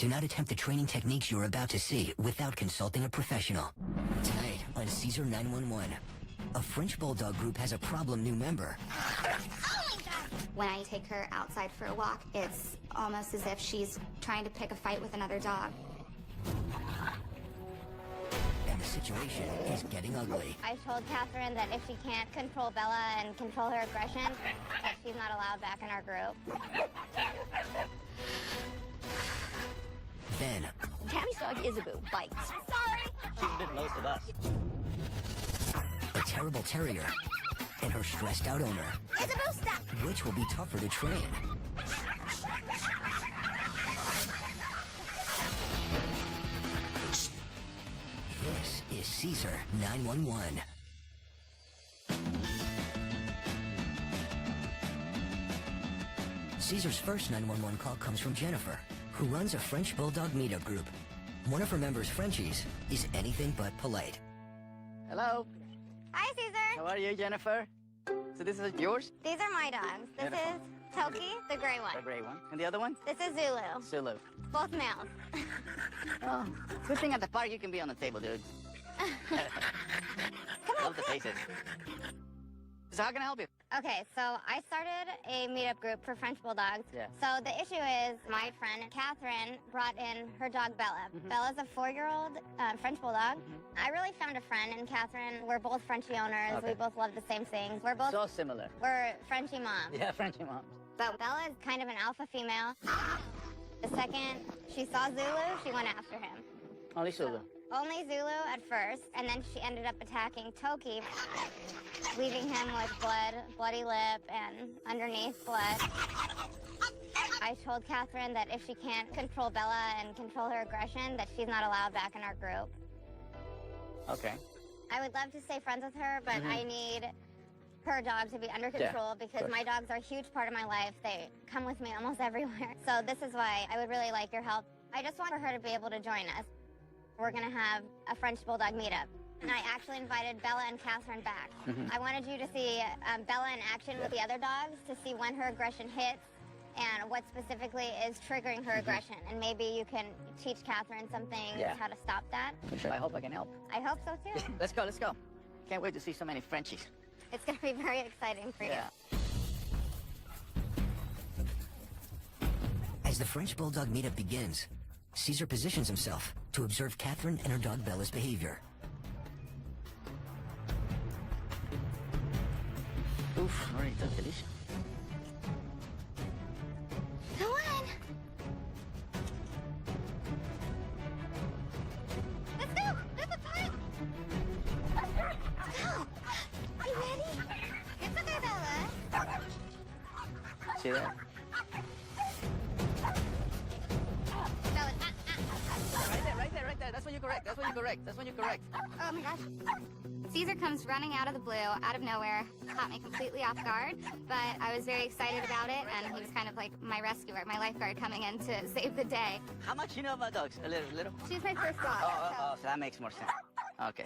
Do not attempt the training techniques you're about to see without consulting a professional. Tonight on Cesar 911, a French Bulldog group has a problem new member. When I take her outside for a walk, it's almost as if she's trying to pick a fight with another dog. And the situation is getting ugly. I told Catherine that if she can't control Bella and control her aggression, that she's not allowed back in our group. Then, Tammy's dog, Isabel, bites. Sorry! She's bit most of us. a terrible terrier and her stressed out owner. Isabel, stop! Which will be tougher to train? This is Cesar 911. Cesar's first 911 call comes from Jennifer, who runs a French Bulldog meetup group. One of her members, Frenchies, is anything but polite. Hello. Hi, Cesar. How are you, Jennifer? So this is yours? These are my dogs. This Beautiful. is Toki, the gray The one. gray one. And the other one? This is Zulu, Sulu. both males. Oh, good thing at the park you can be on the table, dude. Love the faces. So how can I help you? Okay, so I started a meetup group for French Bulldogs. Yeah. So the issue is my friend Catherine brought in her dog Bella. Bella's a 4-year-old French Bulldog. I really found a friend in Catherine. We're both Frenchie owners. Okay. We both love the same things. We're both So similar. we're Frenchie moms. Yeah, Frenchie moms. So Bella is kind of an alpha female. The second she saw Zulu, she went after him. Only Sulu. Only Zulu at first, and then she ended up attacking Toki, leaving him with bloody lip, and underneath blood. I told Catherine that if she can't control Bella and control her aggression, that she's not allowed back in our group. Okay. I would love to stay friends with her, but I need her dog to be under control because course. my dogs are a huge part of my life. They come with me almost everywhere. So this is why I would really like your help. I just want for her to be able to join us. We're gonna have a French Bulldog meetup. And I actually invited Bella and Catherine back. I wanted you to see Bella in action with the other dogs to see when her aggression hits and what specifically is triggering her aggression. And maybe you can teach Catherine some things, Yeah. how to stop that. Sure. I hope I can help. I hope so too. Let's go, let's go. Can't wait to see so many Frenchies. It's gonna be very exciting for you. Yeah. As the French Bulldog meetup begins, Cesar positions himself to observe Catherine and her dog Bella's behavior. Oof, already took delicious. Come on. Let's go. Let's go. Let's go. You ready? It's okay, Bella. See that? Bella. Right there. That's when you're correct. Oh my gosh. Cesar comes running out of the blue, out of nowhere, caught me completely off guard, but I was very excited about it, and he was kind of like my rescuer, my lifeguard coming in to save the day. How much you know about dogs? A little? She's my first dog. So that makes more sense. Okay.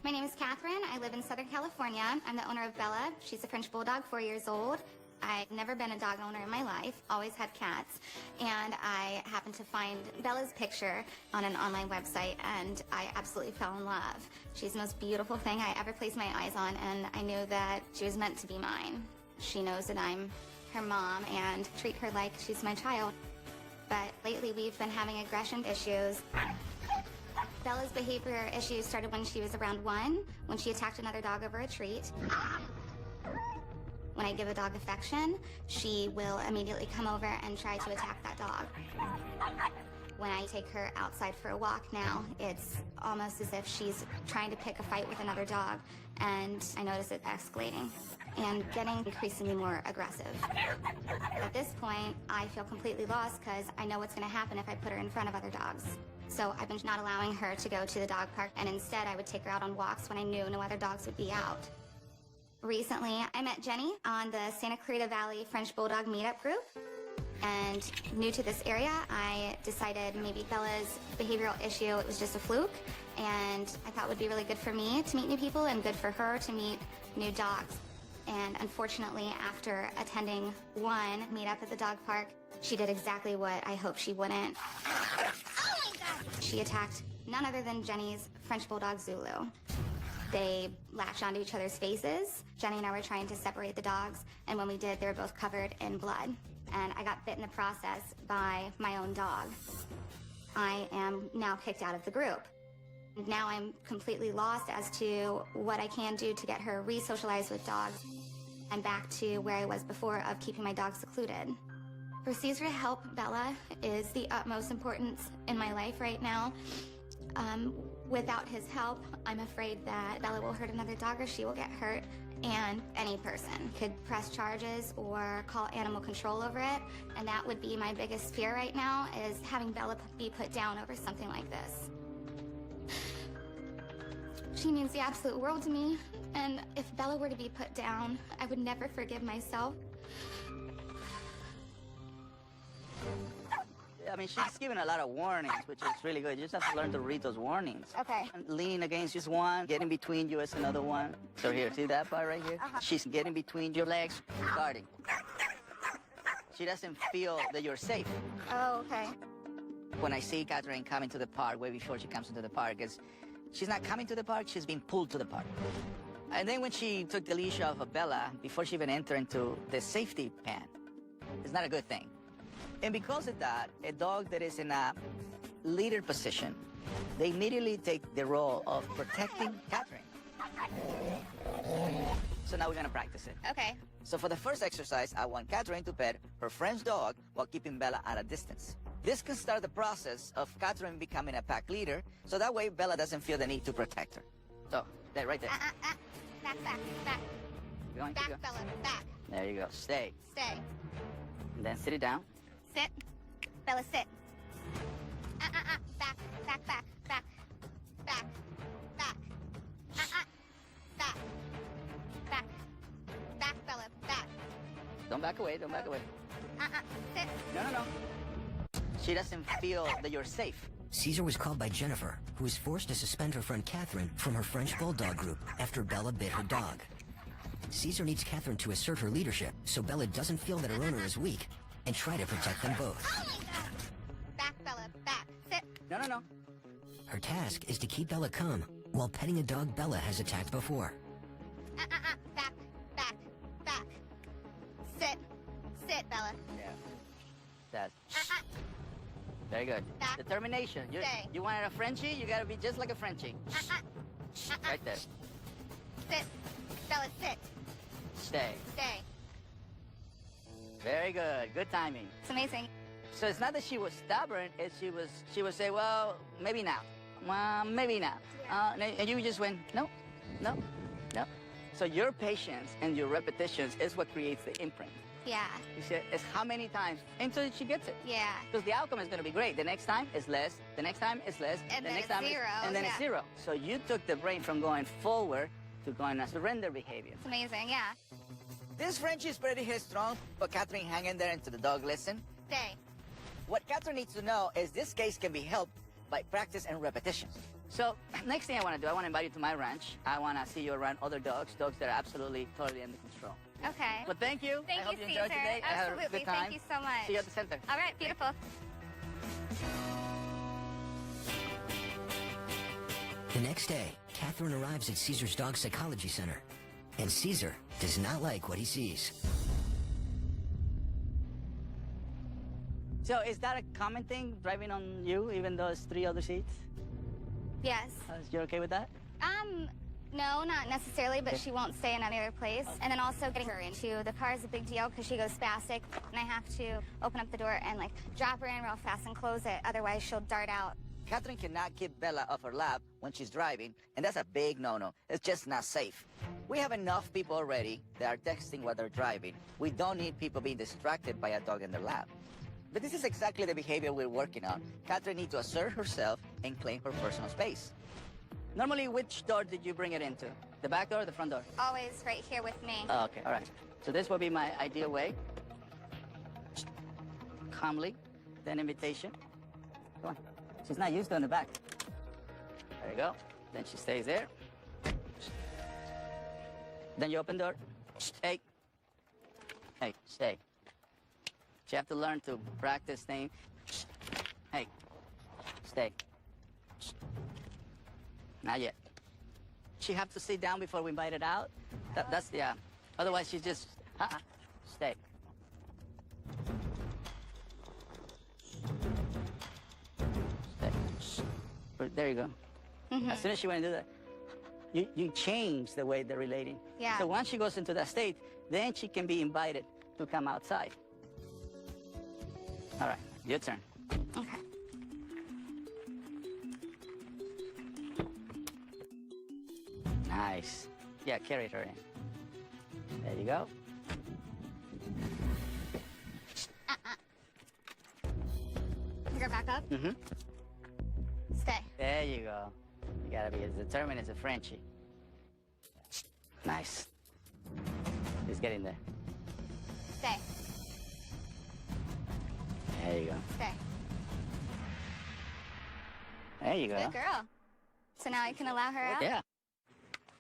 My name is Catherine. I live in Southern California. I'm the owner of Bella. She's a French Bulldog, 4 years old. I've never been a dog owner in my life, always had cats, and I happened to find Bella's picture on an online website, and I absolutely fell in love. She's the most beautiful thing I ever placed my eyes on, and I knew that she was meant to be mine. She knows that I'm her mom and treat her like she's my child. But lately we've been having aggression issues. Bella's behavior issues started when she was around 1, when she attacked another dog over a treat. When I give a dog affection, she will immediately come over and try to attack that dog. When I take her outside for a walk now, it's almost as if she's trying to pick a fight with another dog, and I notice it escalating and getting increasingly more aggressive. At this point, I feel completely lost because I know what's going to happen if I put her in front of other dogs. So I've been not allowing her to go to the dog park, and instead I would take her out on walks when I knew no other dogs would be out. Recently, I met Jenny on the Santa Clarita Valley French Bulldog meetup group. And new to this area, I decided maybe Bella's behavioral issue, it was just a fluke. And I thought it would be really good for me to meet new people and good for her to meet new dogs. And unfortunately, after attending one meetup at the dog park, she did exactly what I hoped she wouldn't. She attacked none other than Jenny's French Bulldog Zulu. They latched onto each other's faces. Jenny and I were trying to separate the dogs, and when we did, they were both covered in blood. And I got bit in the process by my own dog. I am now kicked out of the group. Now I'm completely lost as to what I can do to get her re-socialized with dogs. I'm back to where I was before of keeping my dog secluded. For Cesar to help Bella is the utmost importance in my life right now. Without his help, I'm afraid that Bella will hurt another dog or she will get hurt. And any person could press charges or call animal control over it. And that would be my biggest fear right now, is having Bella be put down over something like this. She means the absolute world to me. And if Bella were to be put down, I would never forgive myself. I mean, she's given a lot of warnings, which is really good. You just have to learn to read those warnings. Okay. Leaning against is one, getting between you is another one. So here, see that part right here? She's getting between your legs, guarding. She doesn't feel that you're safe. Oh, okay. When I see Catherine coming to the park, way before she comes into the park, she's not coming to the park, she's being pulled to the park. And then when she took the leash off of Bella, before she even entered into the safety pen, it's not a good thing. And because of that, a dog that is in a leader position, they immediately take the role of protecting Catherine. So now we're gonna practice it. Okay. So for the first exercise, I want Catherine to pet her friend's dog while keeping Bella at a distance. This can start the process of Catherine becoming a pack leader, so that way Bella doesn't feel the need to protect her. So, there, right there. Back. Keep going, keep going. Bella, back. There you go, stay. Stay. And then sit it down. Sit. Bella, sit. Back. Back. Back, Bella, back. Don't back away, don't back away. Sit. No. She doesn't feel that you're safe. Cesar was called by Jennifer, who was forced to suspend her friend Catherine from her French Bulldog group after Bella bit her dog. Cesar needs Catherine to assert her leadership so Bella doesn't feel that her owner is weak and try to protect them both. Back, Bella, back. Sit. No. Her task is to keep Bella calm while petting a dog Bella has attacked before. Back. Sit, Bella. Yeah. That's very good. Back. Determination. Stay. You wanted a Frenchie, you gotta be just like a Frenchie. Right there. Sit. Bella, sit. Stay. Stay. Very good. Good timing. It's amazing. So it's not that she was stubborn, it's she would say, well, maybe now. Well, maybe not. And you just went, no. So your patience and your repetitions is what creates the imprint. Yeah. You see, it's how many times until she gets it. Yeah. Because the outcome is going to be great. The next time is less. The next time is less. And the then next it's time zero, and then yeah. it's zero. So you took the brain from going forward to going a surrender behavior. It's amazing, yeah. This Frenchie is pretty headstrong, but Catherine hang in there until the dog listen. Stay. What Catherine needs to know is this case can be helped by practice and repetition. So next thing I want to do, I want to invite you to my ranch. I want to see you around other dogs that are absolutely, totally under control. Okay. But thank you. Thank I hope you, you enjoyed Cesar. today. I had a Absolutely. good time. Thank you so much. See you at the center. All right, beautiful. The next day, Catherine arrives at Cesar's dog psychology center, and Cesar does not like what he sees. So is that a common thing, driving on you, even though it's 3 other seats? Yes. You okay with that? No, not necessarily, but she won't stay in any other place. And then also getting her into the car is a big deal because she goes spastic, and I have to open up the door and like drop her in real fast and close it. Otherwise, she'll dart out. Catherine cannot keep Bella off her lap when she's driving, and that's a big no-no. It's just not safe. We have enough people already that are texting while they're driving. We don't need people being distracted by a dog in their lap. But this is exactly the behavior we're working on. Catherine needs to assert herself and claim her personal space. Normally, which door did you bring it into? The back door or the front door? Always right here with me. Oh, okay, all right. So this will be my ideal way. Calmly, then invitation. Come on. She's not used to in the back. There you go. Then she stays there. Then you open door. Hey. Hey, stay. You have to learn to practice things. Hey, stay. Not yet. She have to sit down before we invite it out. That's, yeah. Otherwise, she's just, stay. Stay. There you go. As soon as she went to do that, you change the way they're relating. Yeah. So once she goes into that state, then she can be invited to come outside. All right, your turn. Okay. Nice. Yeah, carry her in. There you go. Pick her back up. Mm-hmm. Stay. There you go. You gotta be as determined as a Frenchie. Nice. Just get in there. Stay. There you go. Stay. There you go. Good girl. So now I can allow her out? Yeah.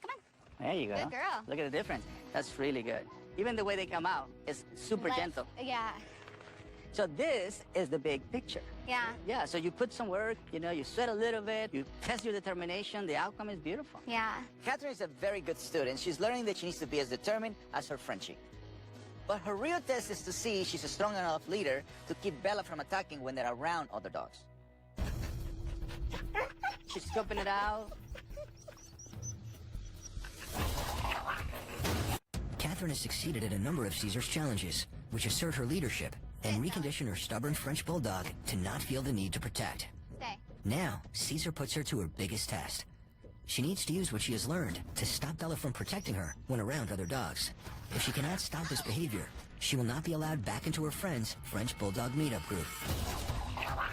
Come on. There you go. Good girl. Look at the difference. That's really good. Even the way they come out is super Let's- gentle. Yeah. So this is the big picture. Yeah. Yeah, so you put some work, you know, you sweat a little bit, you test your determination, the outcome is beautiful. Yeah. Catherine is a very good student. She's learning that she needs to be as determined as her Frenchie. But her real test is to see if she's a strong enough leader to keep Bella from attacking when they're around other dogs. She's scoping it out. Catherine has succeeded at a number of Cesar's challenges, which assert her leadership and recondition her stubborn French bulldog to not feel the need to protect. Stay. Now, Cesar puts her to her biggest test. She needs to use what she has learned to stop Bella from protecting her when around other dogs. If she cannot stop this behavior, she will not be allowed back into her friend's French bulldog meetup group.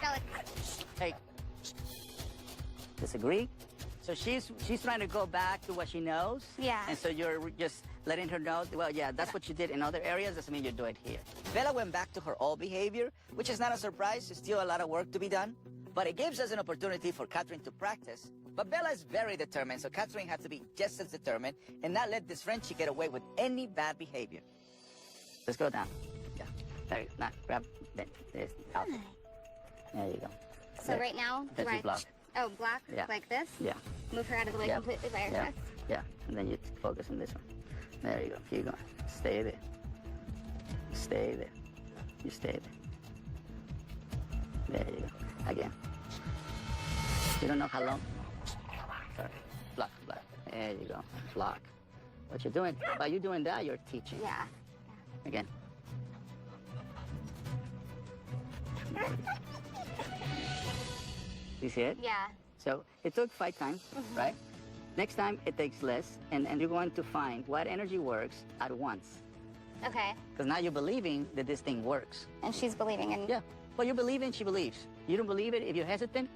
Bella. Hey. Disagree? So she's trying to go back to what she knows. Yeah. And so you're just letting her know, well, yeah, that's what you did in other areas, doesn't mean you do it here. Bella went back to her old behavior, which is not a surprise. There's still a lot of work to be done. But it gives us an opportunity for Catherine to practice. But Bella is very determined, so Catherine has to be just as determined and not let this Frenchie get away with any bad behavior. Let's go down. Yeah. There you go. Now, grab this. Out. There you go. So There. right now, That's do your I... block. Oh, block? Yeah. Like this? Yeah. Move her out of the way Yeah. completely by Yeah. herself? Yeah. And then you focus on this one. There you go. Keep going. Stay there. Stay there. You stay there. There you go. Again. You don't know how long. Sorry. Block, block. There you go. Block. What you're doing, by you doing that, you're teaching. Yeah. Again. You see it? Yeah. So it took 5 times, right? Next time it takes less, and you're going to find what energy works at once. Okay. Because now you're believing that this thing works. And she's believing in... Yeah. Well, you believe in, she believes. You don't believe it, if you're hesitant,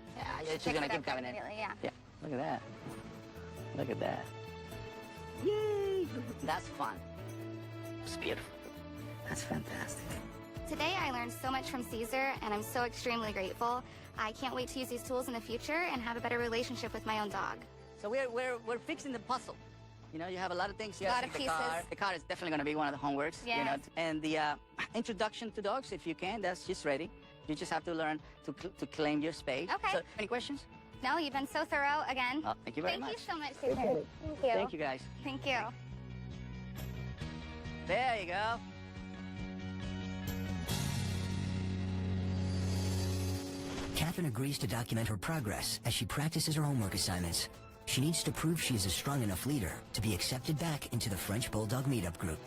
she's Pick gonna it keep up coming in. immediately, yeah. Yeah. Look at that. Look at that. Yay! That's fun. It's beautiful. That's fantastic. Today I learned so much from Cesar, and I'm so extremely grateful. I can't wait to use these tools in the future and have a better relationship with my own dog. So we're fixing the puzzle. You know, you have a lot of things here. A lot of the pieces. Car. The car is definitely going to be one of the homeworks. You know, Yes. and the introduction to dogs, if you can, that's just ready. You just have to learn to claim your space. Okay. So, any questions? No, you've been so thorough again. Oh, thank you very much. Thank you so much, Cesar. Thank you. Thank you, guys. Thank you. There you go. Catherine agrees to document her progress as she practices her homework assignments. She needs to prove she is a strong enough leader to be accepted back into the French Bulldog meetup group.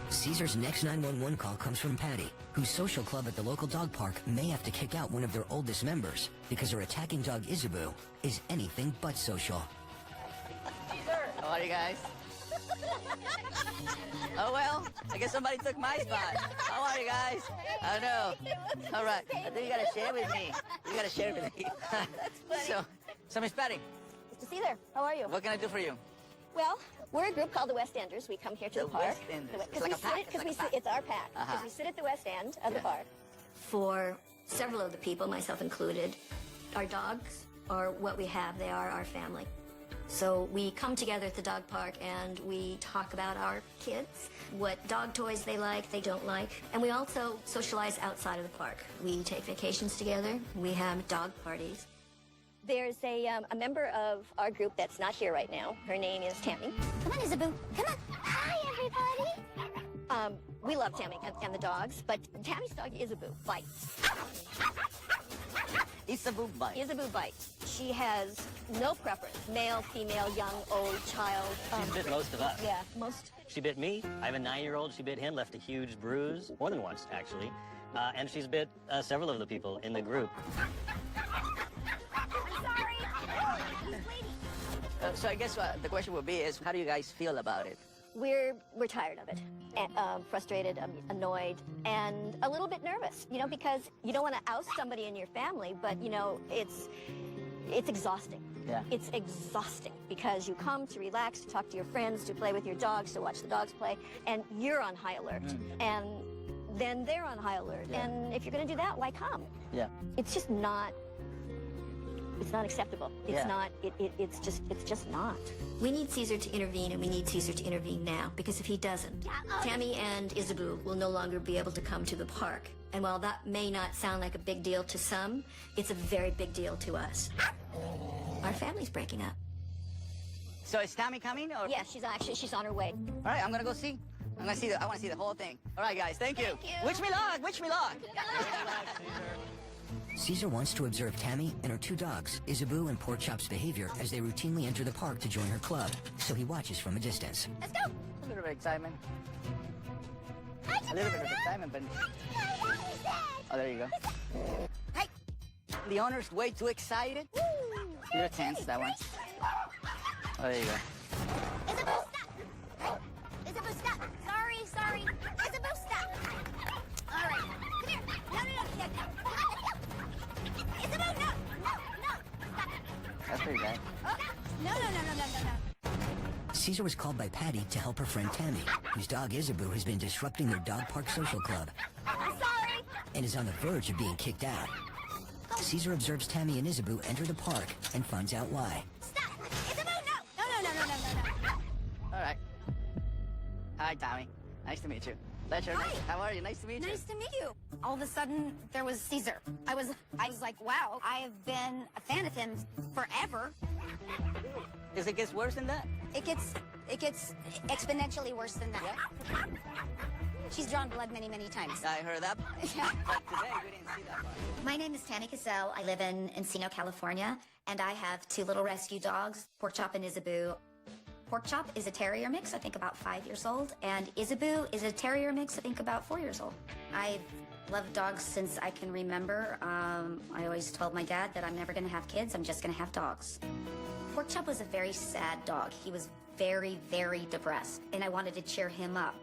Cesar's next 911 call comes from Patty, whose social club at the local dog park may have to kick out one of their oldest members because her attacking dog Isabu is anything but social. How are you guys? Oh, well, I guess somebody took my spot. How are you guys? I know. All right. I think you got to share with me. You got to share with me. So Miss Patty, Mr. Cesar, how are you? what can I do for you? Well, we're a group called the West Enders. We come here to the, park. West Enders. It's like a pack. It's our pack. Because we sit at the west end of the park. For several of the people, myself included, our dogs are what we have. They are our family. So we come together at the dog park and we talk about our kids, what dog toys they like, they don't like. And we also socialize outside of the park. We take vacations together. We have dog parties. There's a member of our group that's not here right now. Her name is Tammy. Come on, Isabel. Come on. Hi, everybody. We love Tammy and the dogs, but Tammy's dog Isabel bites. Isabel bite. Isabel bites. She has no preference, male, female, young, old, child. She's bit most of us. Yeah, most. She bit me. I have a 9-year-old. She bit him, left a huge bruise, more than once, actually. And she's bit several of the people in the group. So I guess the question would be is, how do you guys feel about it? We're tired of it, and, frustrated, annoyed, and a little bit nervous, you know, because you don't want to oust somebody in your family, but, you know, it's exhausting. Yeah. It's exhausting because you come to relax, to talk to your friends, to play with your dogs, to watch the dogs play, and you're on high alert. And then they're on high alert. Yeah. And if you're going to do that, why come? Yeah. It's just not, it's not acceptable. It's Yeah. not, it's just not. We need Cesar to intervene, and we need Cesar to intervene now, because if he doesn't, Tammy and Isabu will no longer be able to come to the park. And while that may not sound like a big deal to some, it's a very big deal to us. Our family's breaking up. So is Tammy coming? Or? Yeah, she's on her way. All right, I'm gonna go see. I want to see the whole thing. All right, guys, thank you. Thank you. Wish me luck. Wish me luck. Caesar wants to observe Tammy and her 2 dogs, Isabu and Porkchop's behavior as they routinely enter the park to join her club, so he watches from a distance. Let's go. A little bit of excitement. A little bit of excitement, but... Oh, there you go. Hey. The owner's way too excited. You're tense, that one. Oh, there you go. Isabel, stop. Isabel, stop. Sorry. Isabel, stop. All right. Come here. No. Isabel, no. Stop. That's pretty bad. Oh, no. Caesar was called by Patty to help her friend Tammy, whose dog Isabu has been disrupting their dog park social club I'm sorry. and is on the verge of being kicked out. Caesar observes Tammy and Isabu enter the park and finds out why. Stop. Isabel, no. All right. Hi, Tommy. Nice to meet you. Pleasure. Hi. How are you? Nice to meet you. Nice to meet you. All of a sudden, there was Cesar. I was like, wow, I have been a fan of him forever. Does it get worse than that? It gets exponentially worse than that. She's drawn blood many, many times. I heard that. Yeah. But today we didn't see that part. My name is Tanny Cassell. I live in Encino, California, and I have 2 little rescue dogs, Porkchop and Isabu. Porkchop is a terrier mix, I think about 5 years old, and Isabu is a terrier mix, I think about 4 years old. I've loved dogs since I can remember. I always told my dad that I'm never going to have kids, I'm just going to have dogs. Porkchop was a very sad dog. He was very, very depressed, and I wanted to cheer him up.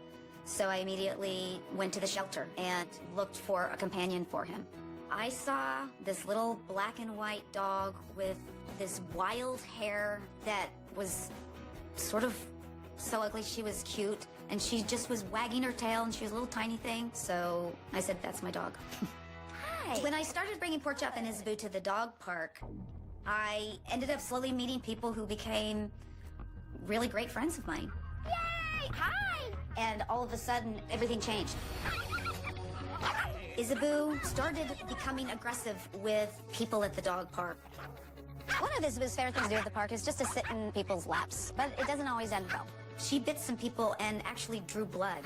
So I immediately went to the shelter and looked for a companion for him. I saw this little black and white dog with this wild hair that was sort of so ugly. She was cute, and she just was wagging her tail, and she was a little tiny thing. So I said, that's my dog. Hi. When I started bringing Porkchop and Isabu to the dog park, I ended up slowly meeting people who became really great friends of mine. Yay! Hi! And all of a sudden, everything changed. Isabu started becoming aggressive with people at the dog park. One of Isabu's favorite things to do at the park is just to sit in people's laps, but it doesn't always end well. She bit some people and actually drew blood.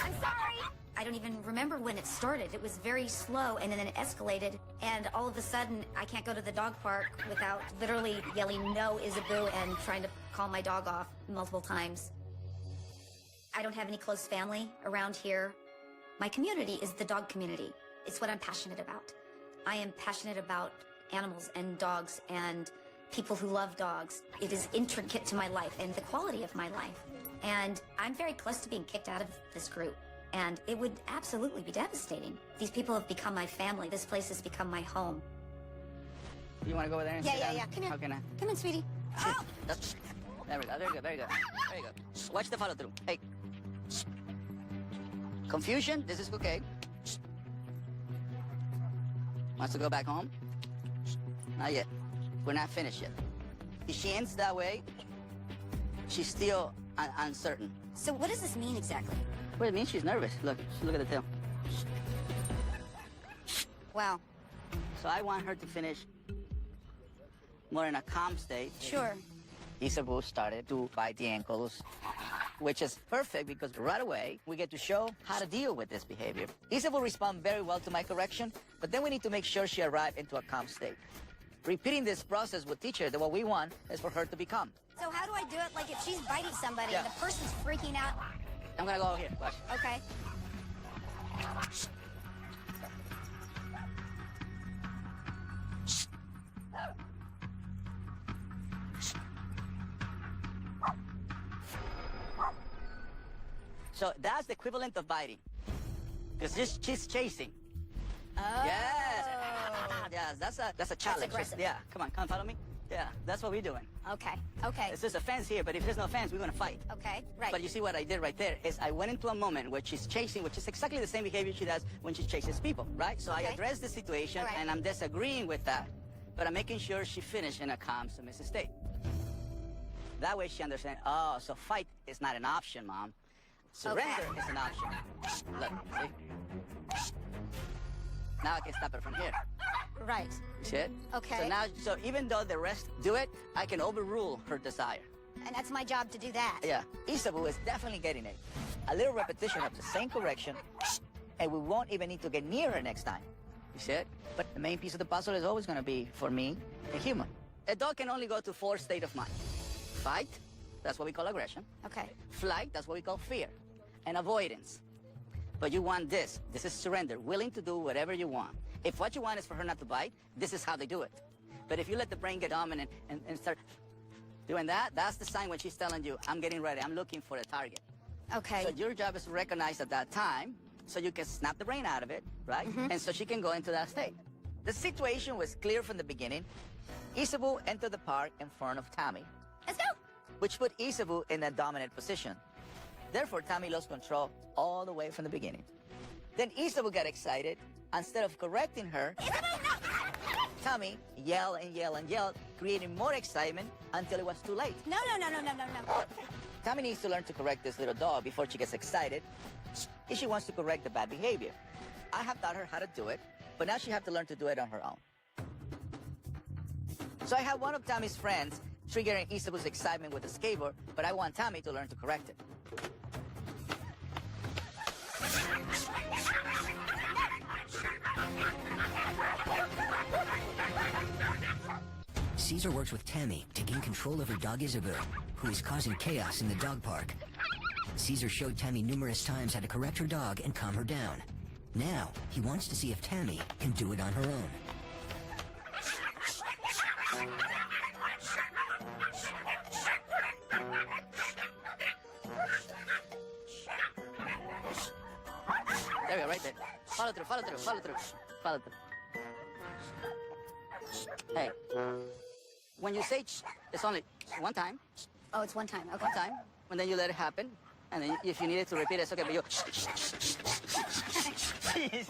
I'm sorry! I don't even remember when it started. It was very slow, and then it escalated, and all of a sudden, I can't go to the dog park without literally yelling, no, Isabu, and trying to call my dog off multiple times. I don't have any close family around here. My community is the dog community. It's what I'm passionate about. I am passionate about animals and dogs and people who love dogs. It is intricate to my life and the quality of my life. And I'm very close to being kicked out of this group. And it would absolutely be devastating. These people have become my family. This place has become my home. You want to go over there and sit down? Yeah. Come here. How can I? Come in, sweetie. Oh! There we go. Very good. Very good. Very good. Watch the follow through. Hey. Confusion? This is okay. Wants to go back home? Not yet. We're not finished yet. If she ends that way, she's still uncertain. So what does this mean exactly? Well, it means she's nervous. Look at the tail. Wow. So I want her to finish more in a calm state. Sure. Isabu started to bite the ankles, which is perfect because right away we get to show how to deal with this behavior. Isabu responded very well to my correction, but then we need to make sure she arrived into a calm state. Repeating this process will teach her that what we want is for her to be calm. So how do I do it? Like if she's biting somebody Yeah. and the person's freaking out. I'm gonna go over here. Watch. Okay. So that's the equivalent of biting. Because she's chasing. Oh. Yes. Yes, that's a challenge. aggressive. Yeah, come on, follow me. Yeah, that's what we're doing. Okay. Okay. It's just a fence here, but if there's no fence, we're gonna fight. Okay. Right. But you see what I did right there is I went into a moment where she's chasing, which is exactly the same behavior she does when she chases people, right? So I Okay. addressed the situation, All right. and I'm disagreeing with that, but I'm making sure she finished in a calm, submissive state. That way she understands, oh, so fight is not an option, Mom. Surrender is an option. Look, see? Now I can stop her from here. Right. You see it? Okay. So even though the rest do it, I can overrule her desire. And that's my job to do that. Yeah, Isabu is definitely getting it. A little repetition of the same correction, and we won't even need to get near her next time. You see it? But the main piece of the puzzle is always going to be, for me, a human. A dog can only go to 4 states of mind. Fight, that's what we call aggression. Okay. Flight, that's what we call fear. And avoidance. But you want this. This is surrender, willing to do whatever you want. If what you want is for her not to bite, this is how they do it. But if you let the brain get dominant and start doing that, that's the sign when she's telling you, I'm getting ready, I'm looking for a target. Okay. So your job is to recognize at that time, so you can snap the brain out of it, right? And so she can go into that state. The situation was clear from the beginning. Isabu entered the park in front of Tammy, Let's go. which put Isabu in a dominant position. Therefore, Tammy lost control all the way from the beginning. Then Isabu got excited. Instead of correcting her, Tammy yelled and yelled and yelled, creating more excitement until it was too late. No, no, no, no, no, no, no. Tammy needs to learn to correct this little dog before she gets excited if she wants to correct the bad behavior. I have taught her how to do it, but now she has to learn to do it on her own. So I have one of Tammy's friends triggering Isabu's excitement with a skateboard, but I want Tammy to learn to correct it. Cesar works with Tammy to gain control of her dog Isabu, who is causing chaos in the dog park. Cesar showed Tammy numerous times how to correct her dog and calm her down. Now, he wants to see if Tammy can do it on her own. There we go, right there. Follow through, follow through, follow through, follow through. Hey, when you say it's only one time, Oh, it's one time. Okay. one time, and then you let it happen, and then if you need it to repeat, it's okay, but you...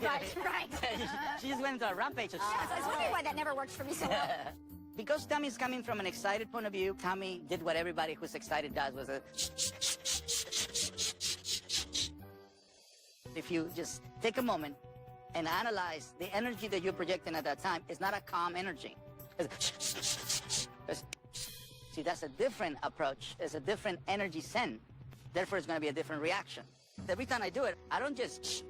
Right. She just went into a rampage. So I was wondering why that never worked for me so well. Because Tammy's coming from an excited point of view, Tammy did what everybody who's excited does, was a... If you just take a moment and analyze the energy that you're projecting at that time, it's not a calm energy. See, that's a different approach. It's a different energy send. Therefore, it's going to be a different reaction. Every time I do it, I don't just...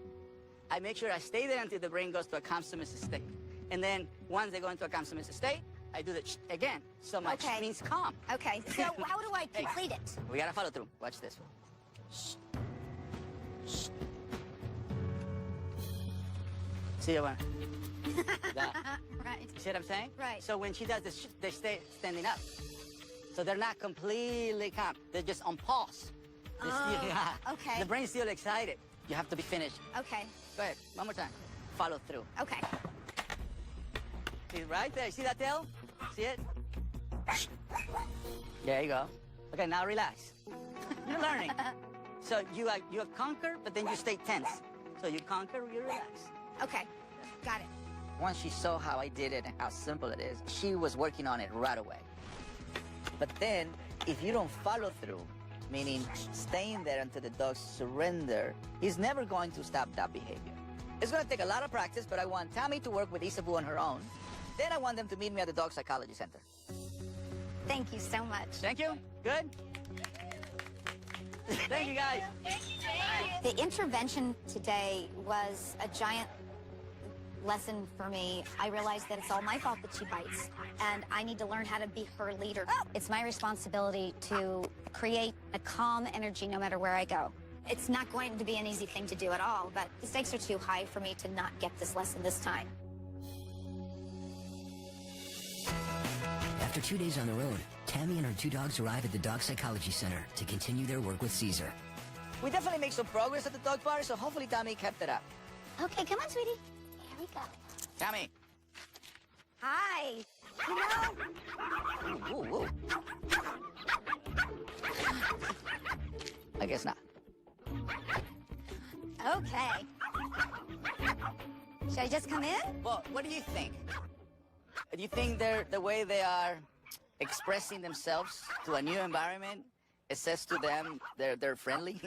I make sure I stay there until the brain goes to a calm submissive state. And then once they go into a calm submissive state, I do the again. So my Okay. means calm. Okay. So how do I Hey. complete it? We got to follow through. Watch this. See you one. Right. You see what I'm saying? Right. So when she does this, they stay standing up. So they're not completely calm. They're just on pause. They're Oh, okay. The brain's still excited. You have to be finished. Okay. Go ahead. One more time. Follow through. Okay. See, right there. See that tail? See it? There you go. Okay, now relax. You're learning. So you have conquered, but then you stay tense. So you conquer, you relax. Okay. Got it. Once she saw how I did it and how simple it is, she was working on it right away. But then, if you don't follow through, meaning staying there until the dog surrender, he's never going to stop that behavior. It's going to take a lot of practice, but I want Tammy to work with Isabu on her own. Then I want them to meet me at the Dog Psychology Center. Thank you so much. Thank you. Good? Thank you, guys. The intervention today was a giant lesson for me. I realized that it's all my fault that she bites, and I need to learn how to be her leader. It's my responsibility to create a calm energy no matter where I go. It's not going to be an easy thing to do at all, but the stakes are too high for me to not get this lesson this time. After 2 days on the road, Tammy and her 2 dogs arrive at the Dog Psychology Center to continue their work with Cesar. We definitely make some progress at the dog park, so hopefully Tammy kept it up. Okay, come on, sweetie. Here we go. Tammy. Hi. You know, Ooh, ooh. I guess not. okay. Should I just come in? Well, what do you think? Do you think the way they are expressing themselves to a new environment, it says to them they're friendly?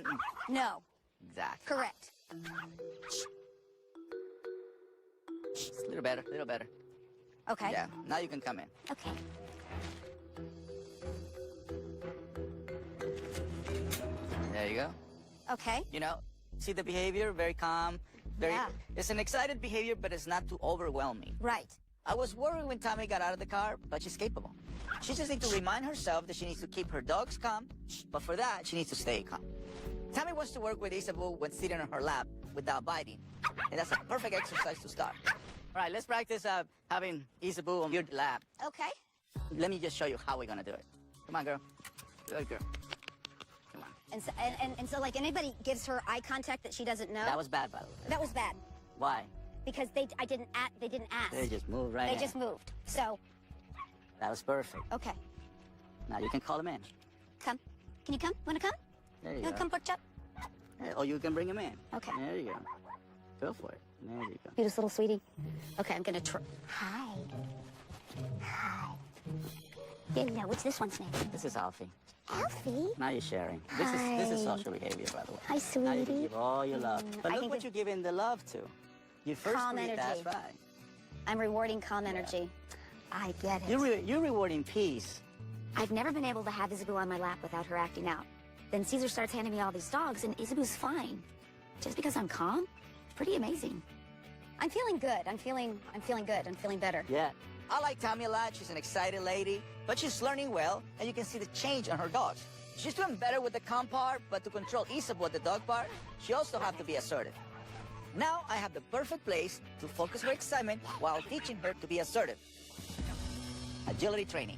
No. Exactly. Correct. Just a little better, a little better. Okay. Yeah, now you can come in. Okay. There you go. Okay. You know, see the behavior? Very calm. Very. Yeah. It's an excited behavior, but it's not too overwhelming. Right. I was worried when Tammy got out of the car, but she's capable. She just needs to remind herself that she needs to keep her dogs calm, but for that, she needs to stay calm. Tammy wants to work with Isabu when sitting on her lap without biting, and that's a perfect exercise to start. All right, let's practice having Isabu on your lap. Okay. Let me just show you how we're gonna do it. Come on, girl. Good girl. Come on. And so, like, anybody gives her eye contact that she doesn't know? That was bad, by the way. That was bad. Why? Because they didn't ask. They just moved right They in. just moved. So, That was perfect. okay. Now you can call him in. Come. Can you come? Wanna come? There you You go. wanna come, pork chop? Or you can bring him in. Okay. There you go. Go for it. There you go. Cutest little sweetie. Okay, I'm gonna try. Hi. Hi. Hello, what's this one's name? This is Alfie. Alfie. Now you're sharing. This is Hi. social behavior, by the way. Hi, Now you can sweetie. give all your love. But I look think what it- you're giving the love to. You first Calm breathe, that's energy. right. I'm rewarding calm energy. I get it. You're rewarding peace. I've never been able to have Isabu on my lap without her acting out. Then Cesar starts handing me all these dogs, and Isabu's fine. Just because I'm calm? Pretty amazing. I'm feeling good. I'm feeling good. I'm feeling better. Yeah. I like Tammy a lot. She's an excited lady, but she's learning well, and you can see the change on her dogs. She's doing better with the calm part, but to control Isabu at the dog part, she also has to be assertive. Now I have the perfect place to focus her excitement while teaching her to be assertive. Agility training.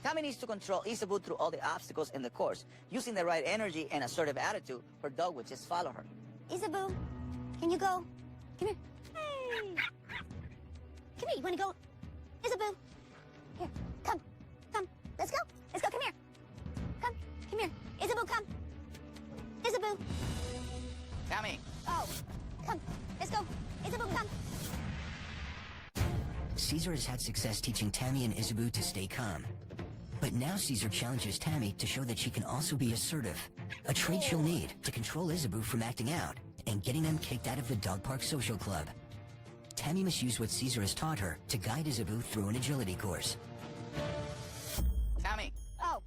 Tammy needs to control Isabu through all the obstacles in the course. Using the right energy and assertive attitude, her dog will just follow her. Isabu, can you go? Come here. Hey. Come here. You want to go? Isabu. Here. Come. Come. Let's go. Let's go. Come here. Come. Come here. Isabu, come. Isabu. Tammy. Oh. Come. Let's go. Isabu, come. Cesar has had success teaching Tammy and Isabu to stay calm. But now Cesar challenges Tammy to show that she can also be assertive, a trait she'll need to control Isabu from acting out and getting them kicked out of the dog park social club. Tammy must use what Cesar has taught her to guide Isabu through an agility course. Tammy. Oh.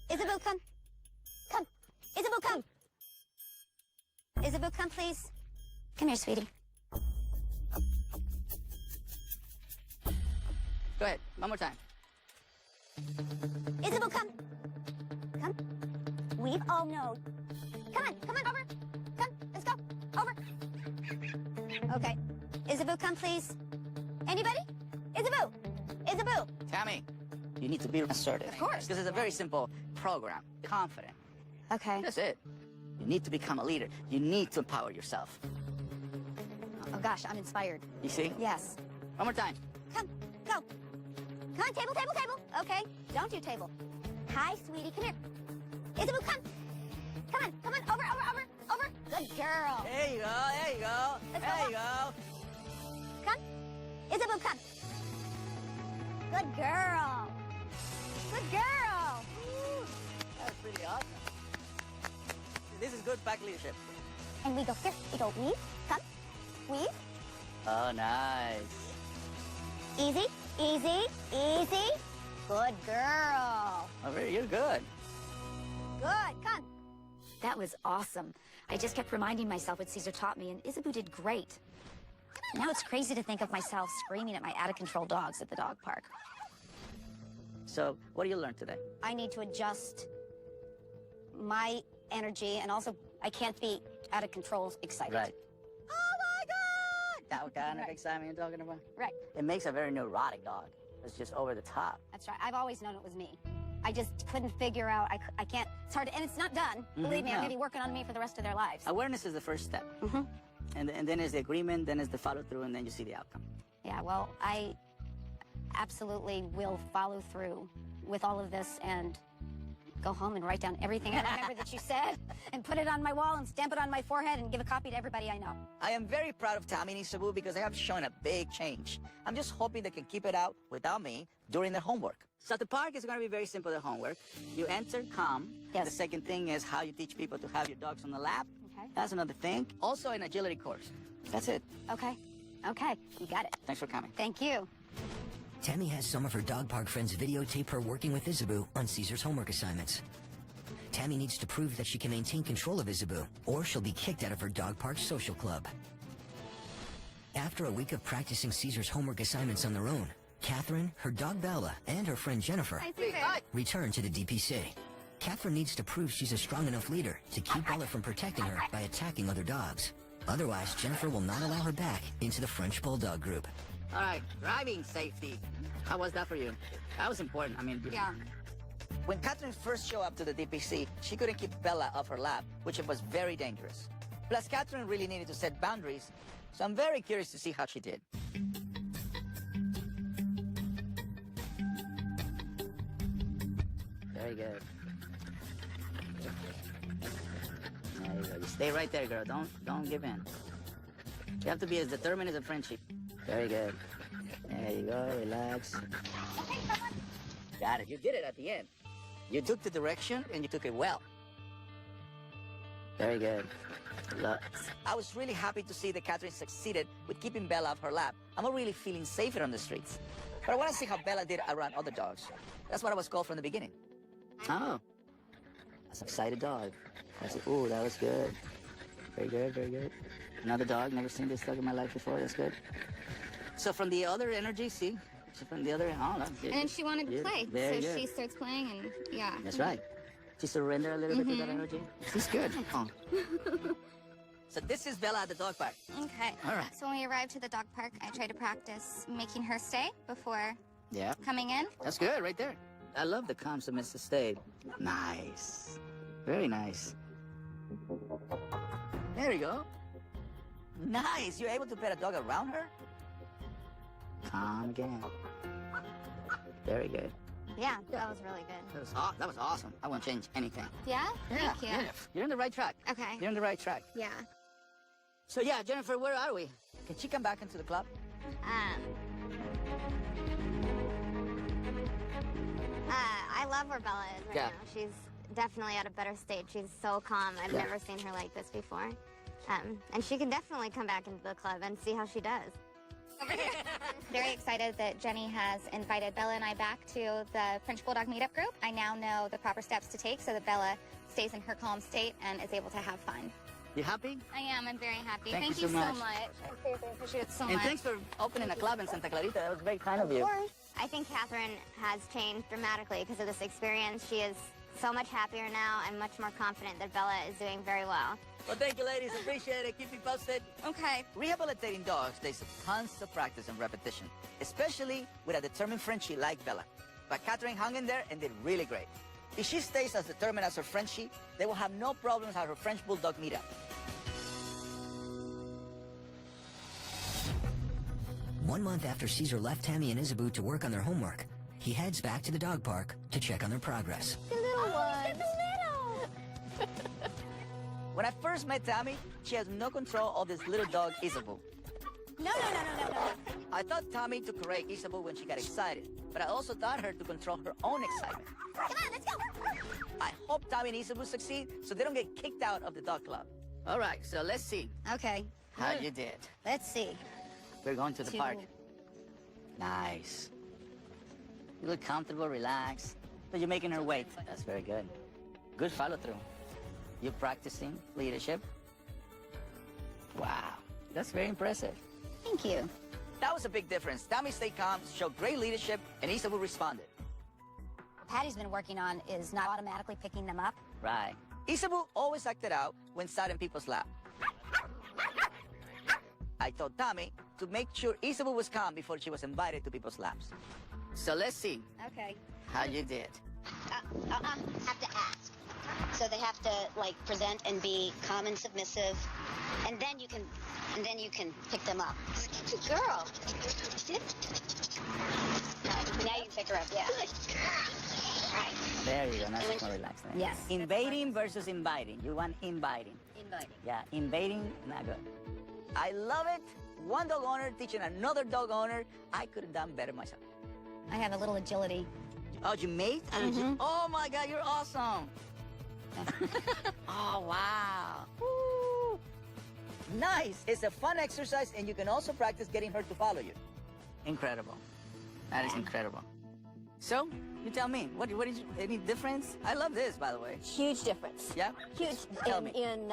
Isabu, come. Come. Isabu, come. Isabu, come, please. Come here, sweetie. Go ahead. One more time. Isabu, come. Come. We've all known. Come on, over. Come, let's go. Over. Okay. Isabu, come, please. Anybody? Isabu. Isabu. Tammy, you need to be assertive. Of course. Because it's a very simple program. Confident. Okay. That's it. You need to become a leader. You need to empower yourself. Oh, gosh, I'm inspired. You see? Yes. One more time. Come, go. Come on, table, table, table. Okay, don't do table. Hi, sweetie, come here. Isabu, come. Come on, over. Good girl. There you go, there you go. Let's There go you go. Come. Isabu, come. Good girl. Good girl. That was pretty awesome. This is good pack leadership. And we go here. We go weave. Come. Weave. Oh, nice. Easy. Easy. Easy. Good girl. Oh, you're good. Good. Come. That was awesome. I just kept reminding myself what Cesar taught me, and Isabu did great. Now it's crazy to think of myself screaming at my out-of-control dogs at the dog park. So, what do you learn today? I need to adjust my energy, and also I can't be out of control excited. Right. Oh my God! That kind of excitement you're talking about? Right. It makes a very neurotic dog. It's just over the top. That's right. I've always known it was me. I just couldn't figure out. I can't. It's hard to, and it's not done. Believe me, I'm no. going to be working on me for the rest of their lives. Awareness is the first step. And then is the agreement, then is the follow through, and then you see the outcome. Yeah, well, I absolutely will follow through with all of this and go home and write down everything I remember that you said and put it on my wall and stamp it on my forehead and give a copy to everybody I know. I am very proud of Tammy and Isabu because they have shown a big change. I'm just hoping they can keep it out without me during their homework. So at the park, it's going to be very simple, the homework. You enter calm. Yes. The second thing is how you teach people to have your dogs on the lap. Okay. That's another thing. Also an agility course. That's it. Okay. Okay. You got it. Thanks for coming. Thank you. Tammy has some of her dog park friends videotape her working with Isabu on Cesar's homework assignments. Tammy needs to prove that she can maintain control of Isabu, or she'll be kicked out of her dog park social club. After a week of practicing Cesar's homework assignments on their own, Catherine, her dog Bella, and her friend Jennifer return to the DPC. Catherine needs to prove she's a strong enough leader to keep Bella from protecting her by attacking other dogs. Otherwise, Jennifer will not allow her back into the French Bulldog group. All right, driving safety. How was that for you? That was important. I mean, Yeah. when Catherine first showed up to the DPC, she couldn't keep Bella off her lap, which was very dangerous. Plus, Catherine really needed to set boundaries, so I'm very curious to see how she did. Very good. There you go. You stay right there, girl. Don't give in. You have to be as determined as a Frenchie. Very good. There you go. Relax. Got it. You did it at the end. You took the direction and you took it well. Very good. Look. I was really happy to see that Catherine succeeded with keeping Bella off her lap. I'm not really feeling safer on the streets. But I want to see how Bella did around other dogs. That's what I was called from the beginning. Oh. That's an excited dog. Ooh, that was good. Very good, very good. Another dog. Never seen this dog in my life before. That's good. So from the other energy, see? So from the other, oh, that's good. And then she wanted to play, Very so good. she starts playing, and yeah. That's right. She surrender a little bit to that energy. This is good. Oh. So this is Bella at the dog park. Okay. All right. So when we arrived to the dog park, I tried to practice making her stay before Yeah. coming in. That's good right there. I love the calm submissive state. Nice. Very nice. There you go. Nice. You're able to pet a dog around her? Calm again. Very good. Yeah, that was really good. That was awesome. I won't change anything. Yeah? Thank you. Yeah. You're on the right track. Okay. You're on the right track. Yeah. So yeah, Jennifer, where are we? Can she come back into the club? I love where Bella is right Yeah. now. She's definitely at a better state. She's so calm. I've never seen her like this before. And she can definitely come back into the club and see how she does. Very excited that Jenny has invited Bella and I back to the French Bulldog meetup group. I now know the proper steps to take so that Bella stays in her calm state and is able to have fun. You happy? I am. I'm very happy. Thank Thank you you so so much. much. I seriously appreciate it so And much. thanks for opening a club in Santa Clarita. That was very kind of you. I think Catherine has changed dramatically because of this experience. She is so much happier now and much more confident that Bella is doing very well. Well, thank you, ladies. Appreciate it. Keep me posted. Okay. Rehabilitating dogs takes tons of practice and repetition, especially with a determined Frenchie like Bella. But Catherine hung in there and did really great. If she stays as determined as her Frenchie, they will have no problems at her French Bulldog meetup. One month after Cesar left Tammy and Isabu to work on their homework, he heads back to the dog park to check on their progress. The little ones. When I first met Tammy, she has no control of this little dog, Isabu. No. I thought Tammy took away Isabu when she got excited. but I also taught her to control her own excitement. Come on, let's go. I hope Tommy and Isabu succeed so they don't get kicked out of the dog club. All right, so let's see Okay. how you did. Let's see. We're going to the park. Nice. You look comfortable, relaxed, but you're making her wait. That's very good. Good follow-through. You're practicing leadership. Wow, that's very impressive. Thank you. That was a big difference. Tommy stayed calm, showed great leadership, and Isabu responded. What Patty's been working on is not automatically picking them up. Right. Isabu always acted out when sat in people's lap. I told Tommy to make sure Isabu was calm before she was invited to people's laps. So let's see Okay. how you did. Have to ask. So they have to like present and be calm and submissive, and then you can pick them up. Good girl. Now you can pick her up. Yeah. Right. There you go. Now she's more relaxed. There. Yes. Invading versus inviting. You want inviting. Inviting. Yeah, invading, not good. I love it. One dog owner teaching another dog owner. I could have done better myself. I have a little agility. Oh, you made? Oh my God, you're awesome. Oh, wow. Woo. Nice. It's a fun exercise, and you can also practice getting her to follow you. Incredible. That is incredible. So, you tell me, what did you, any difference? I love this, by the way. Huge difference. Yeah? Huge Tell me. in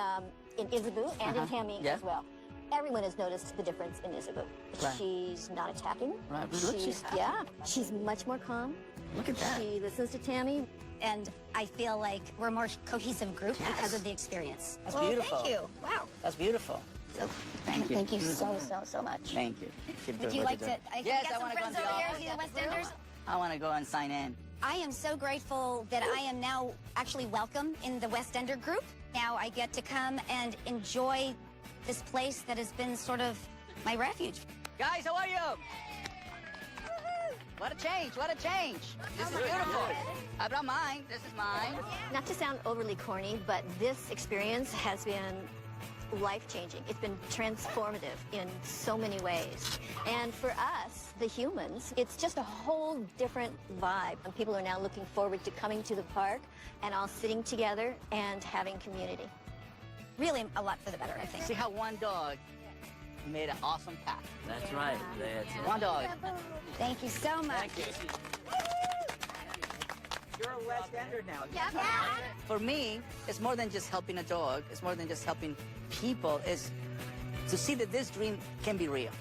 Isabu and in Tammy Yeah. as well. Everyone has noticed the difference in Isabu. Right. She's not attacking. Right, but look, she's happy. Yeah, she's much more calm. Look at that. She listens to Tammy. And I feel like we're a more cohesive group because of the experience. That's beautiful. Thank you. Wow. That's beautiful. So, Thank you. Thank you so much. Thank you. Keep Would doing you what like you're to? doing. I can Yes, get I some want to go friends in the over here. office. See the West Enders. I want to go and sign in. I am so grateful that I am now actually welcome in the West Ender group. Now I get to come and enjoy this place that has been sort of my refuge. Guys, how are you? What a change, what a change. This is beautiful. I brought mine, this is mine. Not to sound overly corny, but this experience has been life-changing. It's been transformative in so many ways. And for us, the humans, it's just a whole different vibe. And people are now looking forward to coming to the park and all sitting together and having community. Really a lot for the better, I think. See how one dog made an awesome path. That's right. That's it. One dog. Thank you so much. You're a West Ender now. For me, it's more than just helping a dog. It's more than just helping people. It's to see that this dream can be real.